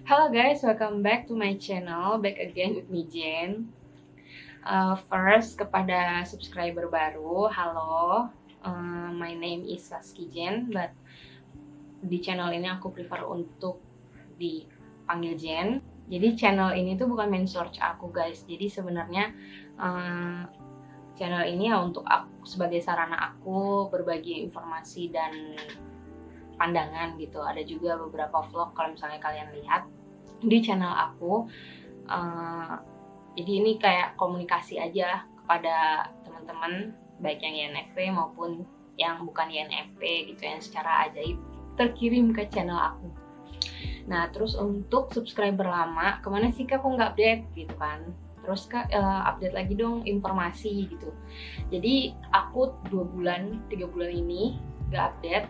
Hello guys, welcome back to my channel. Back again with me Jen. First kepada subscriber baru, halo. My name is Saski Jen, but di channel ini aku prefer untuk dipanggil Jen. Jadi channel ini tuh bukan main search aku guys. Jadi sebenarnya channel ini ya untuk aku sebagai sarana aku berbagi informasi dan pandangan gitu. Ada juga beberapa vlog kalau misalnya kalian lihat di channel aku. Jadi ini kayak komunikasi aja kepada teman-teman baik yang INFP maupun yang bukan INFP gitu, yang secara ajaib terkirim ke channel aku. Nah terus untuk subscriber lama, kemana sih kak aku nggak update gitu kan. Terus kak update lagi dong informasi gitu. Jadi aku 2 bulan 3 bulan ini nggak update.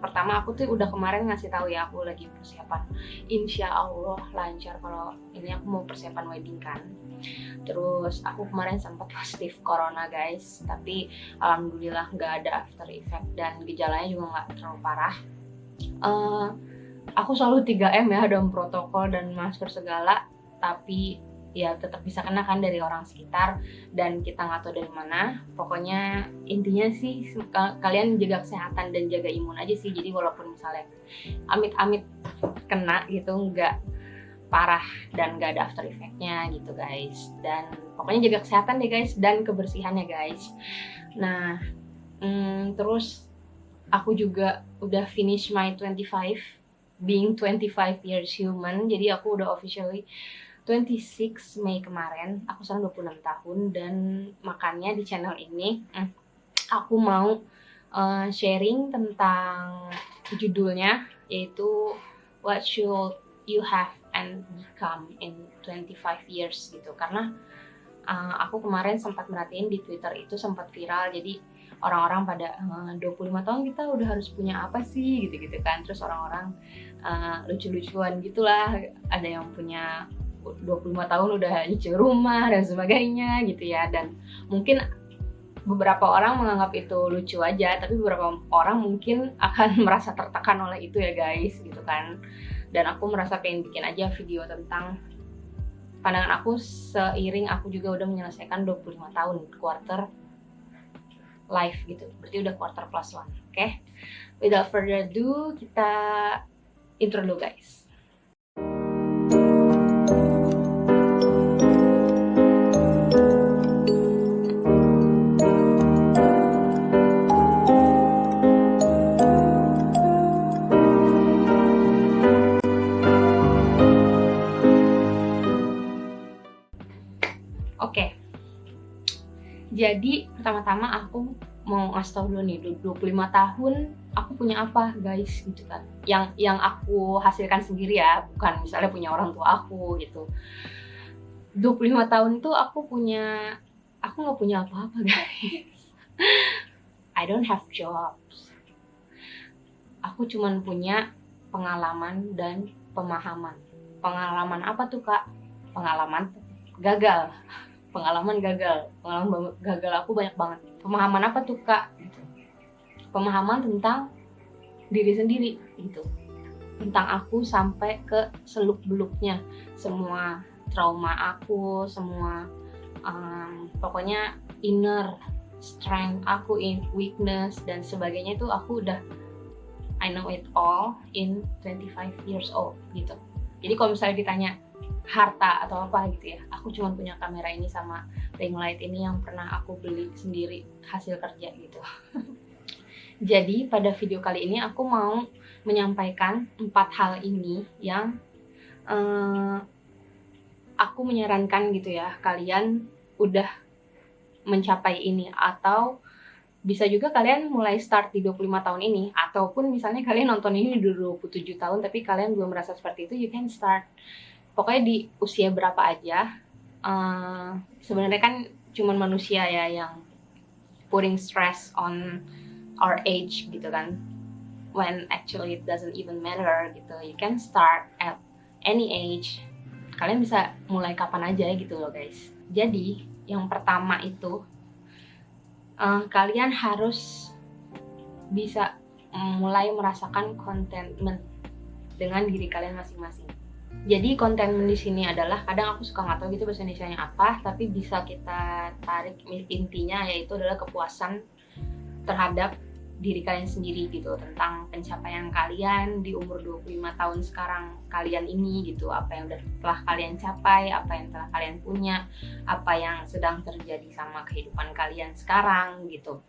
Pertama aku tuh udah kemarin ngasih tahu ya, aku lagi persiapan, insya Allah lancar kalau ini aku mau persiapan wedding kan. Terus aku kemarin sempat positif corona guys, tapi alhamdulillah nggak ada after effect dan gejalanya juga nggak terlalu parah. Aku selalu 3M ya dalam protokol dan masker segala, tapi ya tetap bisa kena kan dari orang sekitar dan kita nggak tahu dari mana. Pokoknya intinya sih kalian jaga kesehatan dan jaga imun aja sih. Jadi walaupun misalnya amit-amit kena gitu nggak parah dan nggak ada after effectnya gitu guys. Dan pokoknya jaga kesehatan deh guys dan kebersihannya guys. Nah terus aku juga udah finish my 25 being 25 years human. Jadi aku udah officially 26 Mei kemarin, aku sekarang 26 tahun dan makanya di channel ini aku mau sharing tentang judulnya, yaitu What Should You Have and Become in 25 Years gitu. Karena aku kemarin sempat merhatiin di Twitter itu sempat viral, jadi orang-orang pada 25 tahun kita udah harus punya apa sih gitu-gitu kan. Terus orang-orang lucu-lucuan gitulah, ada yang punya 25 tahun udah nyicil rumah dan sebagainya gitu ya. Dan mungkin beberapa orang menganggap itu lucu aja, tapi beberapa orang mungkin akan merasa tertekan oleh itu ya guys gitu kan. Dan aku merasa pengen bikin aja video tentang pandangan aku seiring aku juga udah menyelesaikan 25 tahun quarter life gitu. Berarti udah quarter plus one. Oke. Without further ado, kita intro dulu guys. Oke. Jadi pertama-tama aku mau ngasih tau dulu nih, 25 tahun aku punya apa guys gitu kan. Yang aku hasilkan sendiri ya, bukan misalnya punya orang tua aku gitu. 25 tahun tuh aku nggak punya apa-apa guys. I don't have jobs. Aku cuman punya pengalaman dan pemahaman. Pengalaman apa tuh kak? Pengalaman gagal. Pengalaman gagal aku banyak banget. Pemahaman apa tuh kak? Gitu. Pemahaman tentang diri sendiri gitu, tentang aku sampai ke seluk beluknya, semua trauma aku, semua pokoknya inner strength aku, in weakness dan sebagainya itu aku udah I know it all in 25 years old gitu. Jadi kalau misalnya ditanya harta atau apa gitu ya, aku cuma punya kamera ini sama ring light ini yang pernah aku beli sendiri hasil kerja gitu. Jadi pada video kali ini aku mau menyampaikan 4 hal ini yang aku menyarankan gitu ya, kalian udah mencapai ini, atau bisa juga kalian mulai start di 25 tahun ini, ataupun misalnya kalian nonton ini di 27 tahun tapi kalian belum merasa seperti itu, you can start. Pokoknya di usia berapa aja. Sebenarnya kan cuman manusia ya yang putting stress on our age gitu kan, when actually it doesn't even matter gitu. You can start at any age. Kalian bisa mulai kapan aja gitu loh guys. Jadi yang pertama itu kalian harus bisa mulai merasakan contentment dengan diri kalian masing-masing. Jadi konten di sini adalah, kadang aku suka nggak tahu gitu bahasa Indonesianya apa, tapi bisa kita tarik intinya yaitu adalah kepuasan terhadap diri kalian sendiri gitu, tentang pencapaian kalian di umur 25 tahun sekarang kalian ini gitu, apa yang telah kalian capai, apa yang telah kalian punya, apa yang sedang terjadi sama kehidupan kalian sekarang gitu.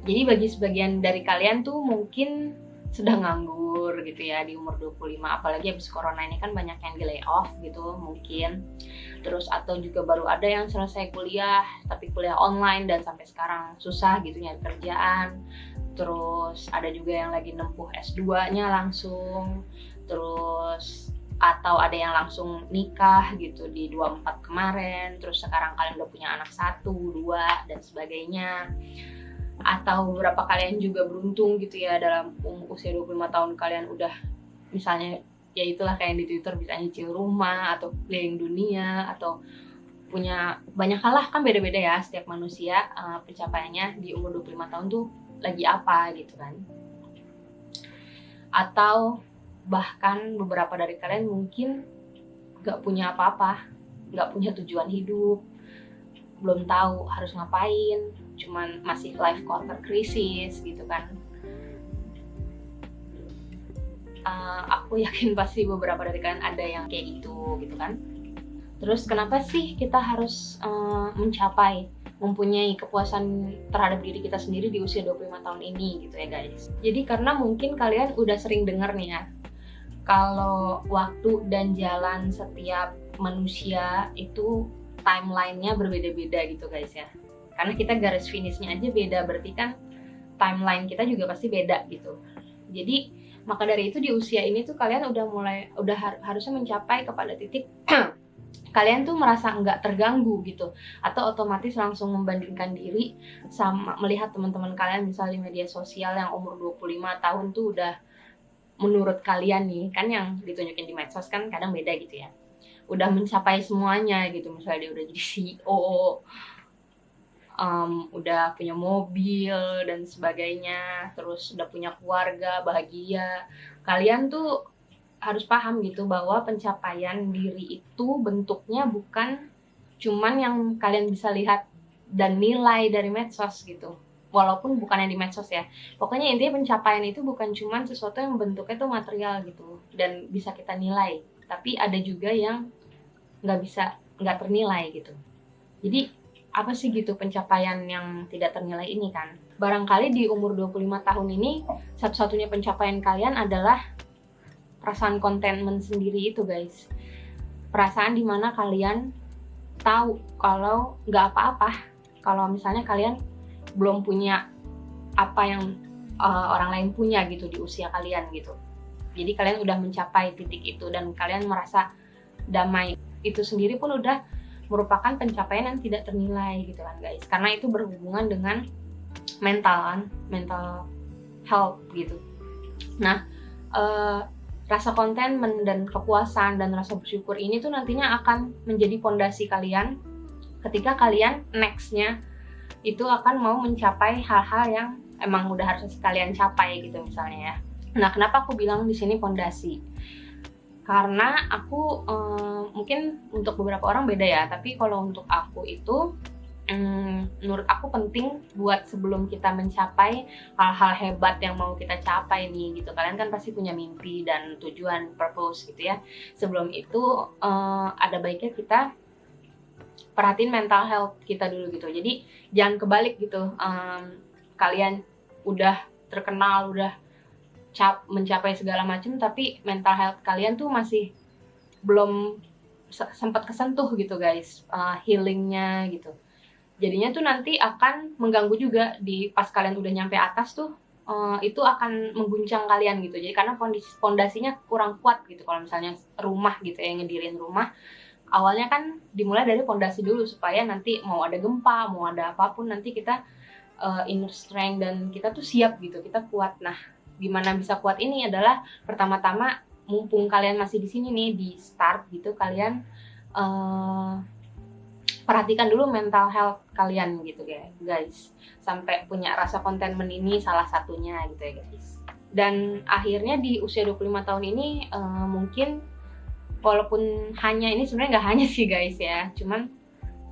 Jadi bagi sebagian dari kalian tuh mungkin sedang nganggur gitu ya di umur 25, apalagi habis corona ini kan banyak yang di layoff gitu mungkin. Terus atau juga baru ada yang selesai kuliah tapi kuliah online dan sampai sekarang susah gitu nyari kerjaan. Terus ada juga yang lagi nempuh S2-nya langsung. Terus atau ada yang langsung nikah gitu di 24 kemarin, terus sekarang kalian udah punya anak 1, 2 dan sebagainya. Atau beberapa kalian juga beruntung gitu ya, dalam usia 25 tahun kalian udah misalnya ya itulah kayak di Twitter bisa nyicil rumah atau keliling dunia atau punya banyak hal lah, kan beda-beda ya setiap manusia pencapaiannya di umur 25 tahun tuh lagi apa gitu kan. Atau bahkan beberapa dari kalian mungkin gak punya apa-apa, gak punya tujuan hidup, belum tahu harus ngapain, cuman masih life quarter crisis gitu kan. Aku yakin pasti beberapa dari kalian ada yang kayak gitu kan. Terus kenapa sih kita harus mempunyai kepuasan terhadap diri kita sendiri di usia 25 tahun ini gitu ya guys. Jadi karena mungkin kalian udah sering dengar nih ya, kalau waktu dan jalan setiap manusia itu timeline-nya berbeda-beda gitu guys ya. Karena kita garis finishnya aja beda, berarti kan timeline kita juga pasti beda gitu. Jadi maka dari itu di usia ini tuh kalian udah harusnya mencapai kepada titik kalian tuh merasa nggak terganggu gitu, atau otomatis langsung membandingkan diri sama melihat teman-teman kalian misalnya di media sosial yang umur 25 tahun tuh udah, menurut kalian nih kan yang ditunjukin di medsos kan kadang beda gitu ya, udah mencapai semuanya gitu, misalnya dia udah jadi CEO, udah punya mobil dan sebagainya, terus udah punya keluarga, bahagia. Kalian tuh harus paham gitu bahwa pencapaian diri itu bentuknya bukan cuman yang kalian bisa lihat dan nilai dari medsos gitu. Walaupun bukan yang di medsos ya. Pokoknya intinya pencapaian itu bukan cuman sesuatu yang bentuknya tuh material gitu dan bisa kita nilai. Tapi ada juga yang nggak ternilai gitu. Jadi apa sih gitu pencapaian yang tidak ternilai ini kan? Barangkali di umur 25 tahun ini satu-satunya pencapaian kalian adalah perasaan contentment sendiri itu guys. Perasaan dimana kalian tahu kalau nggak apa-apa kalau misalnya kalian belum punya apa yang orang lain punya gitu di usia kalian gitu. Jadi kalian udah mencapai titik itu dan kalian merasa damai, itu sendiri pun udah merupakan pencapaian yang tidak ternilai gitu kan guys. Karena itu berhubungan dengan mental health gitu. Nah, rasa contentment dan kepuasan dan rasa bersyukur ini tuh nantinya akan menjadi fondasi kalian ketika kalian next-nya itu akan mau mencapai hal-hal yang emang udah harus kalian capai gitu misalnya ya. Nah, kenapa aku bilang di sini fondasi? Karena aku mungkin untuk beberapa orang beda ya, tapi kalau untuk aku itu menurut aku penting buat sebelum kita mencapai hal-hal hebat yang mau kita capai nih gitu. Kalian kan pasti punya mimpi dan tujuan, purpose gitu ya. Sebelum itu ada baiknya kita perhatiin mental health kita dulu gitu. Jadi jangan kebalik gitu, kalian udah terkenal, udah mencapai segala macam, tapi mental health kalian tuh masih belum sempat kesentuh gitu guys, healingnya gitu. Jadinya tuh nanti akan mengganggu juga di pas kalian udah nyampe atas tuh, itu akan mengguncang kalian gitu. Jadi karena fondasinya kurang kuat gitu. Kalau misalnya rumah gitu ya, ngedirin rumah, awalnya kan dimulai dari fondasi dulu supaya nanti mau ada gempa, mau ada apapun nanti kita inner strength dan kita tuh siap gitu, kita kuat. Nah, gimana bisa kuat ini adalah pertama-tama mumpung kalian masih di sini nih di start gitu, kalian perhatikan dulu mental health kalian gitu guys, sampai punya rasa contentment ini salah satunya gitu ya guys. Dan akhirnya di usia 25 tahun ini mungkin walaupun hanya ini sebenarnya nggak hanya sih guys ya, cuman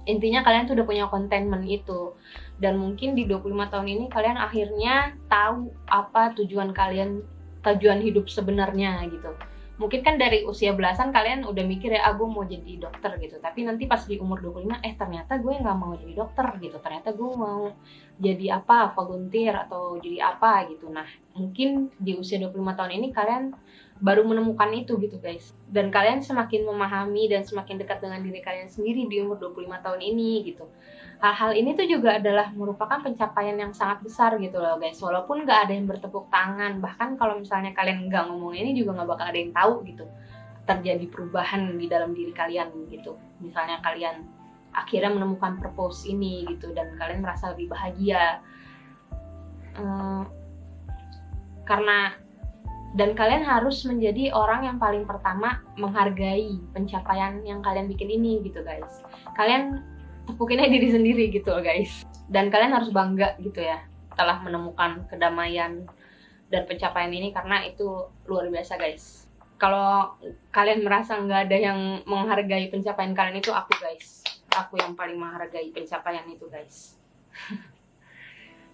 intinya kalian tuh udah punya contentment itu. Dan mungkin di 25 tahun ini kalian akhirnya tahu apa tujuan kalian, tujuan hidup sebenarnya gitu. Mungkin kan dari usia belasan kalian udah mikir ya, gue mau jadi dokter gitu. Tapi nanti pas di umur 25, ternyata gue nggak mau jadi dokter gitu. Ternyata gue mau jadi apa, volunteer atau jadi apa gitu. Nah, mungkin di usia 25 tahun ini kalian baru menemukan itu gitu guys. Dan kalian semakin memahami dan semakin dekat dengan diri kalian sendiri di umur 25 tahun ini gitu. Hal-hal ini tuh juga adalah merupakan pencapaian yang sangat besar gitu loh guys. Walaupun nggak ada yang bertepuk tangan, bahkan kalau misalnya kalian nggak ngomong ini juga nggak bakal ada yang tahu gitu. Terjadi perubahan di dalam diri kalian gitu. Misalnya kalian akhirnya menemukan purpose ini gitu dan kalian merasa lebih bahagia. Karena dan kalian harus menjadi orang yang paling pertama menghargai pencapaian yang kalian bikin ini gitu guys. Kalian tepukinnya diri sendiri gitu loh guys. Dan kalian harus bangga gitu ya telah menemukan kedamaian dan pencapaian ini, karena itu luar biasa guys. Kalau kalian merasa nggak ada yang menghargai pencapaian kalian, itu aku guys. Aku yang paling menghargai pencapaian itu guys.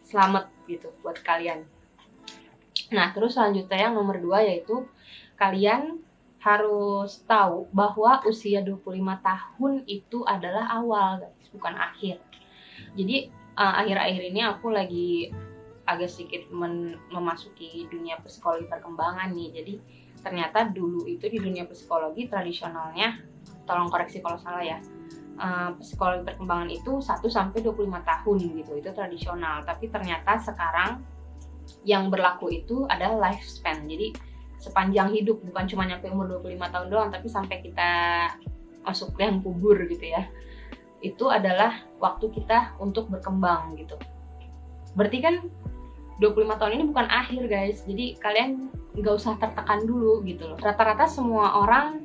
Selamat gitu buat kalian. Nah, terus selanjutnya yang nomor 2 yaitu kalian harus tahu bahwa usia 25 tahun itu adalah awal guys, bukan akhir. Jadi akhir-akhir ini aku lagi agak sedikit memasuki dunia psikologi perkembangan nih. Jadi ternyata dulu itu di dunia psikologi tradisionalnya, tolong koreksi kalau salah ya, psikologi perkembangan itu 1-25 tahun gitu, itu tradisional. Tapi ternyata sekarang yang berlaku itu adalah lifespan. Jadi sepanjang hidup, bukan cuma nyampe umur 25 tahun doang, tapi sampai kita masuk liang kubur gitu ya. Itu adalah waktu kita untuk berkembang gitu. Berarti kan 25 tahun ini bukan akhir guys. Jadi kalian nggak usah tertekan dulu gitu loh. Rata-rata semua orang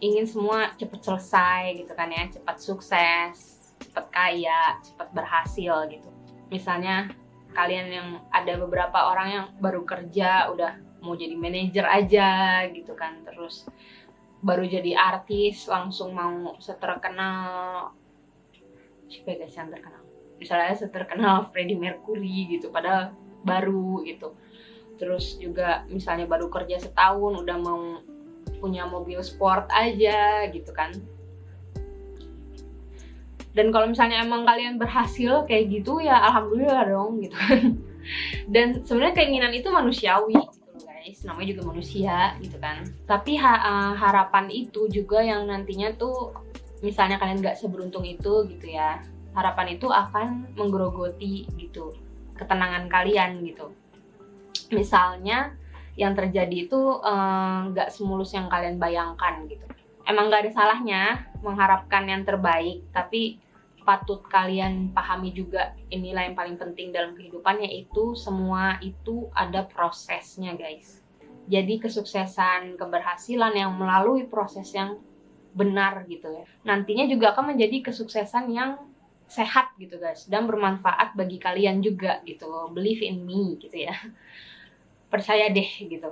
ingin semua cepat selesai gitu kan ya, cepat sukses, cepat kaya, cepat berhasil gitu. Misalnya kalian yang ada beberapa orang yang baru kerja udah mau jadi manajer aja gitu kan, terus baru jadi artis langsung mau seterkenal siapa guys yang terkenal, misalnya seterkenal Freddie Mercury gitu, padahal baru gitu. Terus juga misalnya baru kerja setahun udah mau punya mobil sport aja gitu kan. Dan kalau misalnya emang kalian berhasil kayak gitu ya alhamdulillah dong gitu kan. Dan sebenarnya keinginan itu manusiawi gitu loh guys, namanya juga manusia gitu kan. Tapi harapan itu juga yang nantinya tuh misalnya kalian nggak seberuntung itu gitu ya, harapan itu akan menggerogoti gitu ketenangan kalian gitu. Misalnya yang terjadi itu nggak semulus yang kalian bayangkan gitu. Emang nggak ada salahnya mengharapkan yang terbaik, tapi patut kalian pahami juga inilah yang paling penting dalam kehidupan, yaitu semua itu ada prosesnya guys. Jadi kesuksesan, keberhasilan yang melalui proses yang benar gitu ya, nantinya juga akan menjadi kesuksesan yang sehat gitu guys, dan bermanfaat bagi kalian juga gitu. Believe in me gitu ya, percaya deh gitu.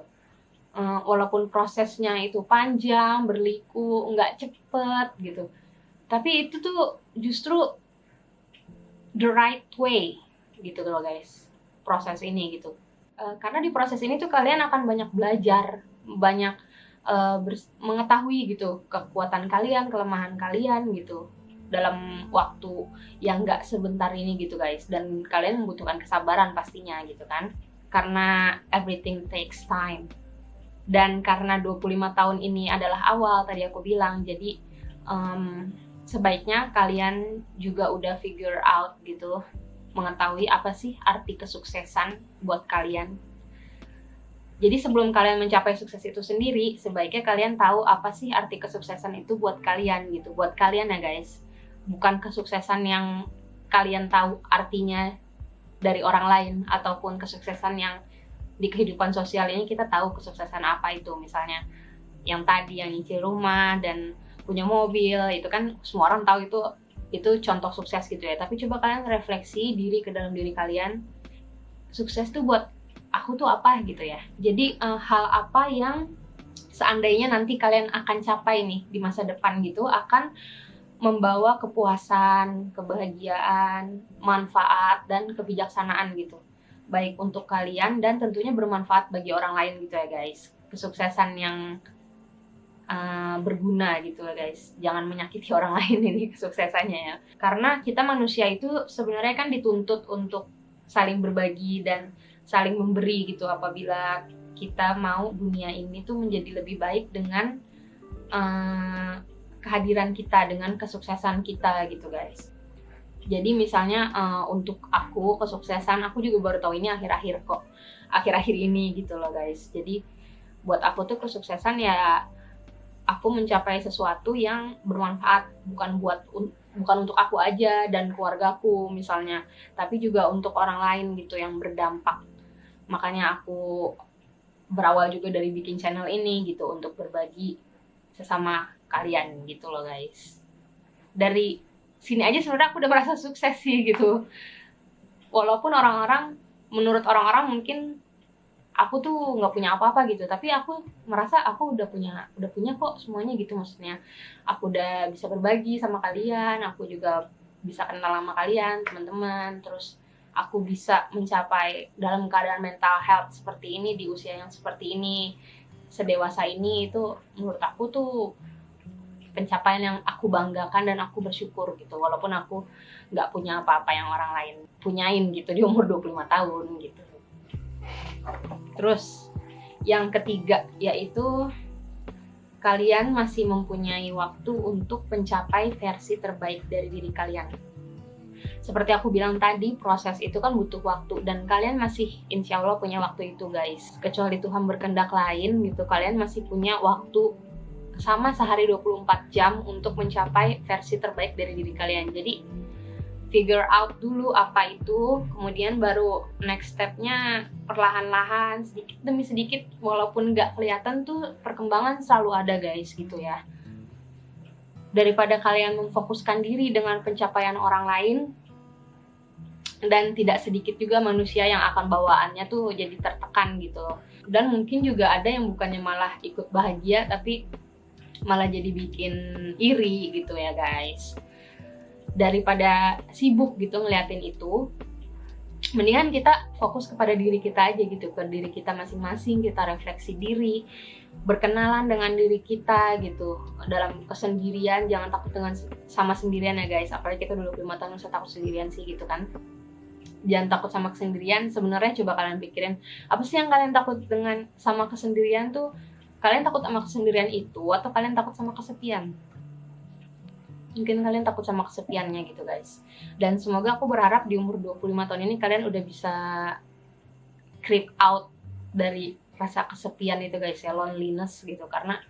Walaupun prosesnya itu panjang, berliku, nggak cepet gitu, tapi itu tuh justru the right way gitu loh guys, proses ini gitu. Karena di proses ini tuh kalian akan banyak belajar, banyak mengetahui gitu kekuatan kalian, kelemahan kalian gitu dalam waktu yang nggak sebentar ini gitu guys. Dan kalian membutuhkan kesabaran pastinya gitu kan, karena everything takes time. Dan karena 25 tahun ini adalah awal, tadi aku bilang, jadi sebaiknya kalian juga udah figure out gitu, mengetahui apa sih arti kesuksesan buat kalian. Jadi sebelum kalian mencapai sukses itu sendiri, sebaiknya kalian tahu apa sih arti kesuksesan itu buat kalian gitu. Buat kalian ya guys, bukan kesuksesan yang kalian tahu artinya dari orang lain, ataupun kesuksesan yang di kehidupan sosial ini kita tahu kesuksesan apa itu. Misalnya yang tadi, yang nyicil rumah dan punya mobil, itu kan semua orang tahu itu contoh sukses gitu ya. Tapi coba kalian refleksi diri ke dalam diri kalian, sukses tuh buat aku tuh apa gitu ya. Jadi hal apa yang seandainya nanti kalian akan capai nih di masa depan gitu, akan membawa kepuasan, kebahagiaan, manfaat, dan kebijaksanaan gitu. Baik untuk kalian dan tentunya bermanfaat bagi orang lain gitu ya guys. Kesuksesan yang berguna gitu ya guys. Jangan menyakiti orang lain ini kesuksesannya ya. Karena kita manusia itu sebenarnya kan dituntut untuk saling berbagi dan saling memberi gitu, apabila kita mau dunia ini tuh menjadi lebih baik dengan kehadiran kita, dengan kesuksesan kita gitu guys. Jadi misalnya untuk aku kesuksesan, aku juga baru tahu ini akhir-akhir ini gitu loh guys. Jadi buat aku tuh kesuksesan ya aku mencapai sesuatu yang bermanfaat, bukan untuk aku aja dan keluargaku misalnya, tapi juga untuk orang lain gitu yang berdampak. Makanya aku berawal juga dari bikin channel ini gitu, untuk berbagi sesama kalian gitu loh guys. Dari sini aja sebenarnya aku udah merasa sukses sih gitu. Walaupun menurut orang-orang mungkin aku tuh nggak punya apa-apa gitu, tapi aku merasa aku udah punya kok semuanya gitu. Maksudnya aku udah bisa berbagi sama kalian, aku juga bisa kenal sama kalian teman-teman, terus aku bisa mencapai dalam keadaan mental health seperti ini di usia yang seperti ini, sedewasa ini, itu menurut aku tuh pencapaian yang aku banggakan dan aku bersyukur gitu, walaupun aku nggak punya apa-apa yang orang lain punyain gitu di umur 25 tahun gitu. Terus yang ketiga yaitu kalian masih mempunyai waktu untuk mencapai versi terbaik dari diri kalian. Seperti aku bilang tadi, proses itu kan butuh waktu, dan kalian masih insya Allah punya waktu itu guys. Kecuali Tuhan berkehendak lain gitu, kalian masih punya waktu sama sehari 24 jam untuk mencapai versi terbaik dari diri kalian. Jadi figure out dulu apa itu, kemudian baru next stepnya perlahan-lahan, sedikit demi sedikit, walaupun nggak kelihatan tuh perkembangan selalu ada guys gitu ya. Daripada kalian memfokuskan diri dengan pencapaian orang lain, dan tidak sedikit juga manusia yang akan bawaannya tuh jadi tertekan gitu. Dan mungkin juga ada yang bukannya malah ikut bahagia, tapi malah jadi bikin iri gitu ya guys. Daripada sibuk gitu ngeliatin itu, mendingan kita fokus kepada diri kita aja gitu, ke diri kita masing-masing. Kita refleksi diri, berkenalan dengan diri kita gitu dalam kesendirian. Jangan takut sama sendirian ya guys, apalagi kita 25 tahun usah takut sendirian sih gitu kan. Jangan takut sama kesendirian. Sebenarnya coba kalian pikirin, apa sih yang kalian takut sama kesendirian tuh? Kalian takut sama kesendirian itu, atau kalian takut sama kesepian? Mungkin kalian takut sama kesepiannya gitu guys. Dan semoga aku berharap di umur 25 tahun ini kalian udah bisa creep out dari rasa kesepian itu guys ya, loneliness gitu. Karena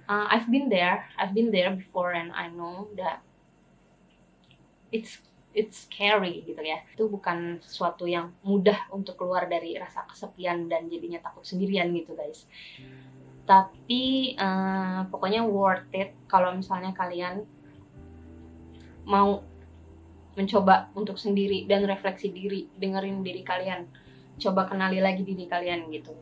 I've been there before, and I know that it's scary gitu ya. Itu bukan sesuatu yang mudah untuk keluar dari rasa kesepian dan jadinya takut sendirian gitu guys. Tapi pokoknya worth it kalau misalnya kalian mau mencoba untuk sendiri dan refleksi diri, dengerin diri kalian, coba kenali lagi diri kalian gitu.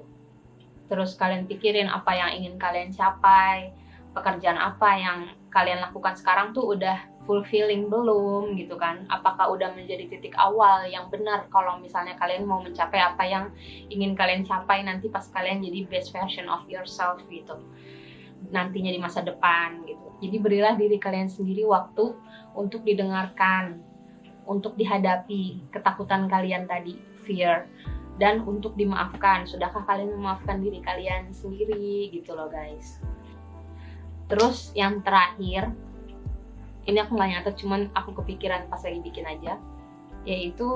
Terus kalian pikirin apa yang ingin kalian capai, pekerjaan apa yang kalian lakukan sekarang tuh udah fulfilling belum gitu kan. Apakah udah menjadi titik awal yang benar kalau misalnya kalian mau mencapai apa yang ingin kalian capai nanti pas kalian jadi best version of yourself gitu nantinya di masa depan gitu. Jadi berilah diri kalian sendiri waktu untuk didengarkan, untuk dihadapi ketakutan kalian tadi, fear, dan untuk dimaafkan. Sudahkah kalian memaafkan diri kalian sendiri gitu loh guys. Terus yang terakhir, ini aku nggak nyatet, cuman aku kepikiran pas lagi bikin aja, yaitu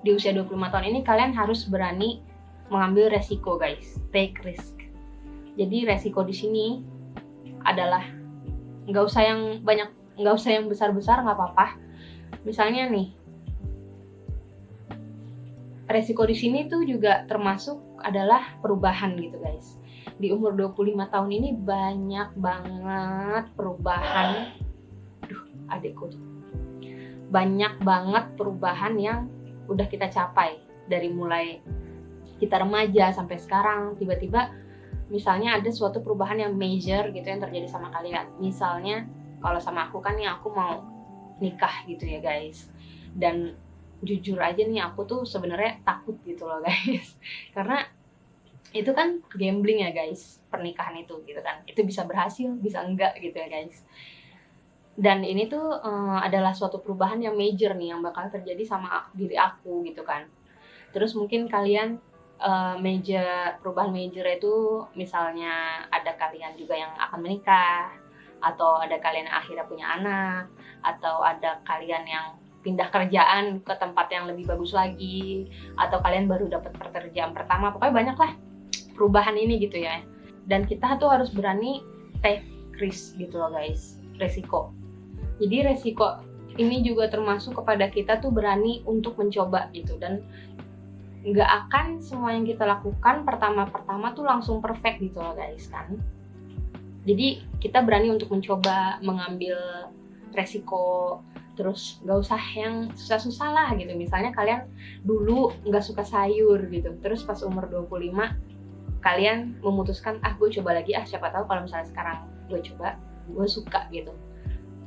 di usia 25 tahun ini kalian harus berani mengambil resiko guys, take risk. Jadi resiko di sini adalah nggak usah yang besar-besar, nggak apa-apa. Misalnya nih, resiko di sini tuh juga termasuk adalah perubahan gitu guys. Di umur 25 tahun ini banyak banget perubahan. Adekku tuh. Banyak banget perubahan yang udah kita capai. Dari mulai kita remaja sampai sekarang, tiba-tiba misalnya ada suatu perubahan yang major gitu yang terjadi sama kalian. Misalnya kalau sama aku kan nih, aku mau nikah gitu ya guys, dan jujur aja nih aku tuh sebenarnya takut gitu loh guys karena itu kan gambling ya guys, pernikahan itu gitu kan, itu bisa berhasil bisa enggak gitu ya guys. Dan ini tuh adalah suatu perubahan yang major nih yang bakal terjadi sama diri aku gitu kan. Terus mungkin kalian perubahan major itu misalnya ada kalian juga yang akan menikah, atau ada kalian yang akhirnya punya anak, atau ada kalian yang pindah kerjaan ke tempat yang lebih bagus lagi, atau kalian baru dapat pekerjaan pertama. Pokoknya banyak lah perubahan ini gitu ya. Dan kita tuh harus berani take risk gitu loh guys, resiko. Jadi resiko ini juga termasuk kepada kita tuh berani untuk mencoba gitu, dan nggak akan semua yang kita lakukan pertama-pertama tuh langsung perfect gitu loh guys kan. Jadi kita berani untuk mencoba, mengambil resiko, terus nggak usah yang susah-susah lah gitu. Misalnya kalian dulu nggak suka sayur gitu, terus pas umur 25 kalian memutuskan, gue coba lagi, siapa tahu kalau misalnya sekarang gue coba, gue suka gitu.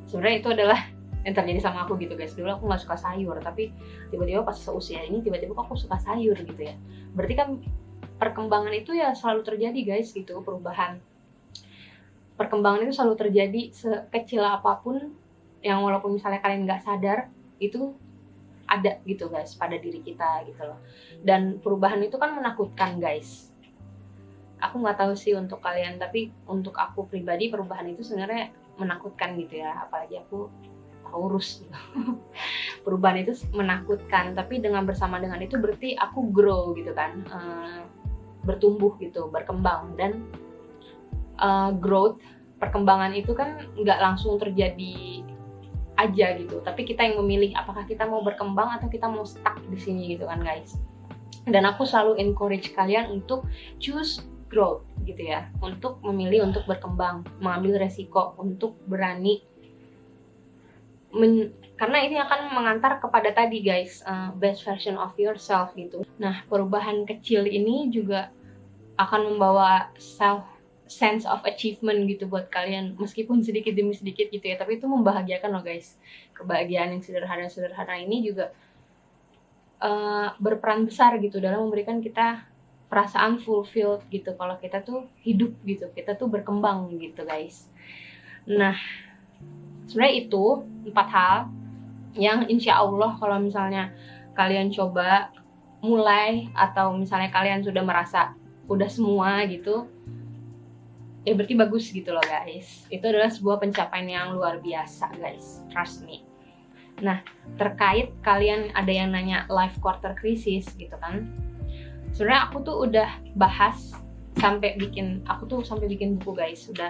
Sebenarnya itu adalah yang terjadi sama aku gitu guys. Dulu aku nggak suka sayur, tapi tiba-tiba pas seusia ini tiba-tiba aku suka sayur gitu ya. Berarti kan perkembangan itu ya selalu terjadi guys gitu, perubahan. Perkembangan itu selalu terjadi sekecil apapun, yang walaupun misalnya kalian nggak sadar itu ada gitu guys pada diri kita gitu loh. Dan perubahan itu kan menakutkan guys. Aku nggak tahu sih untuk kalian, tapi untuk aku pribadi perubahan itu sebenarnya menakutkan gitu ya, apalagi aku Taurus gitu. Perubahan itu menakutkan, tapi bersama dengan itu berarti aku grow gitu kan, bertumbuh gitu, berkembang. Dan growth, perkembangan itu kan nggak langsung terjadi aja gitu, tapi kita yang memilih apakah kita mau berkembang atau kita mau stuck di sini gitu kan guys. Dan aku selalu encourage kalian untuk choose growth gitu ya, untuk memilih untuk berkembang, mengambil resiko, untuk berani karena ini akan mengantar kepada tadi guys, best version of yourself gitu. Nah, perubahan kecil ini juga akan membawa sense of achievement gitu buat kalian, meskipun sedikit demi sedikit gitu ya, tapi itu membahagiakan loh guys. Kebahagiaan yang sederhana-sederhana ini juga berperan besar gitu dalam memberikan kita perasaan fulfilled gitu, kalau kita tuh hidup gitu, kita tuh berkembang gitu guys. Nah, sebenarnya itu 4 hal yang insya Allah kalau misalnya kalian coba mulai, atau misalnya kalian sudah merasa udah semua gitu, ya berarti bagus gitu loh guys. Itu adalah sebuah pencapaian yang luar biasa guys, trust me. Nah, terkait kalian ada yang nanya life quarter crisis gitu kan, sebenarnya aku tuh udah bahas sampai bikin buku guys, udah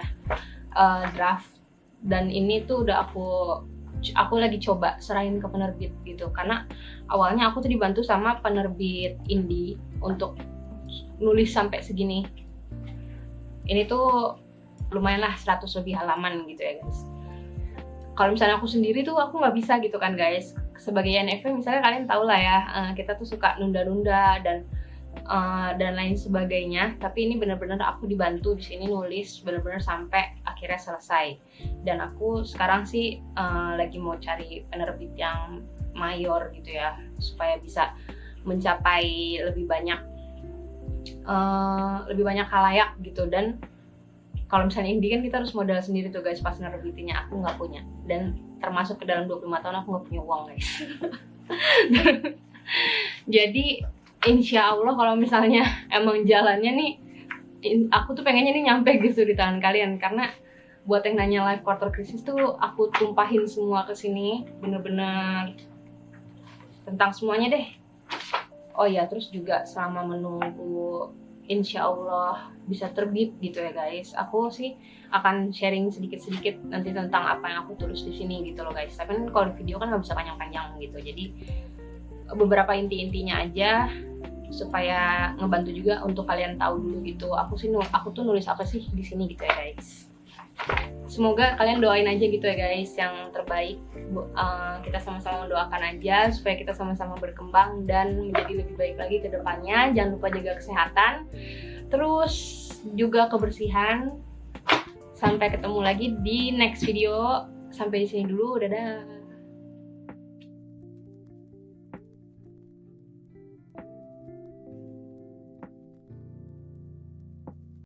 draft, dan ini tuh udah aku lagi coba serahin ke penerbit gitu, karena awalnya aku tuh dibantu sama penerbit indie untuk nulis sampai segini. Ini tuh lumayan lah 100 lebih halaman gitu ya guys. Kalau misalnya aku sendiri tuh aku nggak bisa gitu kan guys. Sebagai INFP misalnya kalian tahu lah ya, kita tuh suka nunda-nunda dan lain sebagainya. Tapi ini benar-benar aku dibantu di sini nulis benar-benar sampai akhirnya selesai. Dan aku sekarang sih lagi mau cari penerbit yang mayor gitu ya, supaya bisa mencapai lebih banyak khalayak gitu. Dan kalau misalnya indie kan kita harus modal sendiri tuh guys, pas nerbitinnya aku nggak punya, dan termasuk ke dalam 25 tahun aku nggak punya uang guys. Jadi insya Allah kalau misalnya emang jalannya nih, aku tuh pengennya nih nyampe gitu di tangan kalian. Karena buat yang nanya life quarter crisis tuh aku tumpahin semua ke sini, bener-bener tentang semuanya deh. Oh ya, terus juga selama menunggu insya Allah bisa terbit gitu ya guys, aku sih akan sharing sedikit-sedikit nanti tentang apa yang aku tulis di sini gitu loh guys. Tapi kan kalau di video kan nggak bisa panjang-panjang gitu, jadi beberapa inti-intinya aja supaya ngebantu juga untuk kalian tahu dulu gitu. Aku tuh nulis apa sih di sini gitu ya guys. Semoga kalian doain aja gitu ya guys, yang terbaik. Kita sama-sama mendoakan aja supaya kita sama-sama berkembang dan menjadi lebih baik lagi ke depannya. Jangan lupa jaga kesehatan. Terus juga kebersihan. Sampai ketemu lagi di next video. Sampai di sini dulu, dadah.